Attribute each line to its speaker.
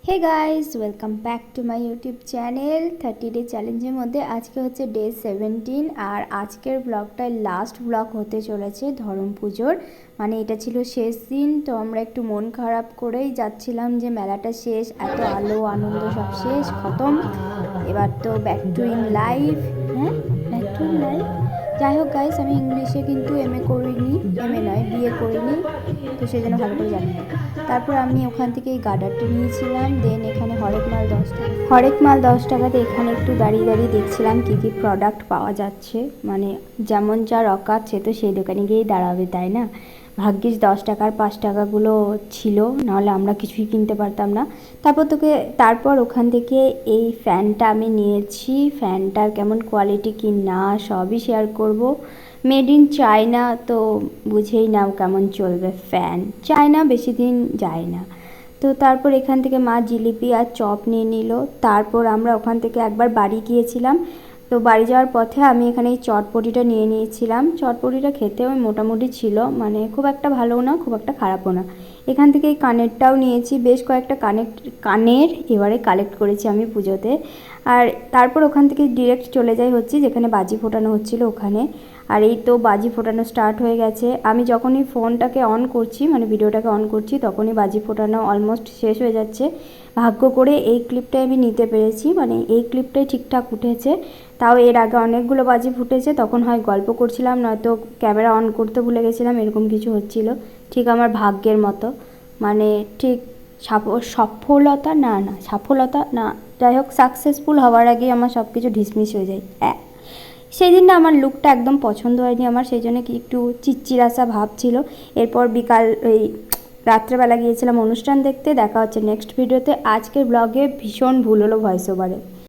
Speaker 1: Hey guys, welcome back to my YouTube channel 30 day চ্যালেঞ্জের মধ্যে আজকে হচ্ছে ডে 17 আর আজকের ব্লগটাই লাস্ট ব্লগ হতে চলেছে ধরম পুজোর। মানে এটা ছিল শেষ দিন, তো আমরা একটু মন খারাপ করেই যাচ্ছিলাম যে মেলাটা শেষ, এত আলো আনন্দ সব শেষ খতম, এবার তো ব্যাক টু ইন লাইফ। হ্যাঁ, ব্যাক টু ইন লাইফ। যাই হোক গাইস, আমি ইংলিশে কিন্তু এমএ করিনি, এমএ নয় বিএ করিনি, তো সেই জন্য ভালো করে জানি না। তারপর আমি ওখান থেকে এই গার্ডারটা নিয়েছিলাম, দেন এখানে হরেক মাল 10 টাকাতে এখানে একটু দাঁড়িয়ে দাঁড়িয়ে দেখছিলাম কী কী প্রোডাক্ট পাওয়া যাচ্ছে। মানে যেমন যা রকাত সে তো সেই দোকানে গিয়েই দাঁড়াবে, তাই না? ভাগ্যিস 10 টাকার 5 টাকাগুলো ছিল, নাহলে আমরা কিছুই কিনতে পারতাম না। তারপর ওখান থেকে এই ফ্যানটা আমি নিয়েছি। ফ্যানটার কেমন কোয়ালিটি কি না সবই শেয়ার করব। মেড ইন চায়না, তো বুঝেই নাও কেমন চলবে ফ্যান। চায়না বেশি দিন যায় না। তো তারপর এখান থেকে মা জিলিপি আর চপ নিয়ে নিল। তারপর আমরা ওখান থেকে একবার বাড়ি গিয়েছিলাম, তো বাড়ি যাওয়ার পথে আমি এখানে এই চটপটিটা নিয়ে নিয়েছিলাম। চটপটিটা খেতেও মোটামুটি ছিল, মানে খুব একটা ভালো না খুব একটা খারাপও না। এখান থেকে এই কানেরটাও নিয়েছি, বেশ কয়েকটা কানের এবারে কালেক্ট করেছি আমি পুজোতে। আর তারপর ওখান থেকে ডিরেক্ট চলে যাই হচ্ছে যেখানে বাজি ফোটানো হচ্ছিল ওখানে। আর এই তো বাজি ফোটানো স্টার্ট হয়ে গেছে। আমি যখনই ফোনটাকে অন করছি, মানে ভিডিওটাকে অন করছি, তখনই বাজি ফোটানো অলমোস্ট শেষ হয়ে যাচ্ছে। ভাগ্য করে এই ক্লিপটাই আমি নিতে পেরেছি, মানে এই ক্লিপটাই ঠিকঠাক উঠেছে। তাও এর আগে অনেকগুলো বাজি ফুটেছে, তখন হয় গল্প করছিলাম, নয়তো ক্যামেরা অন করতে ভুলে গেছিলাম, এরকম কিছু হচ্ছিল। ঠিক আমার ভাগ্যের মতো, মানে ঠিক সফলতা না, যাই হোক সাকসেসফুল হওয়ার আগেই আমার সব কিছু ঢিসমিস হয়ে যায়। সেই দিন না আমার লুকটা একদম পছন্দ হয়নি আমার, সেই জন্য কি একটু চিচ্চিরাসা ভাব ছিল। এরপর রাত্রেবেলা গিয়েছিলাম অনুষ্ঠান দেখতে। দেখা হচ্ছে নেক্সট ভিডিওতে। আজকের ব্লগে ভীষণ ভুল হলো ভয়েস ওভারে।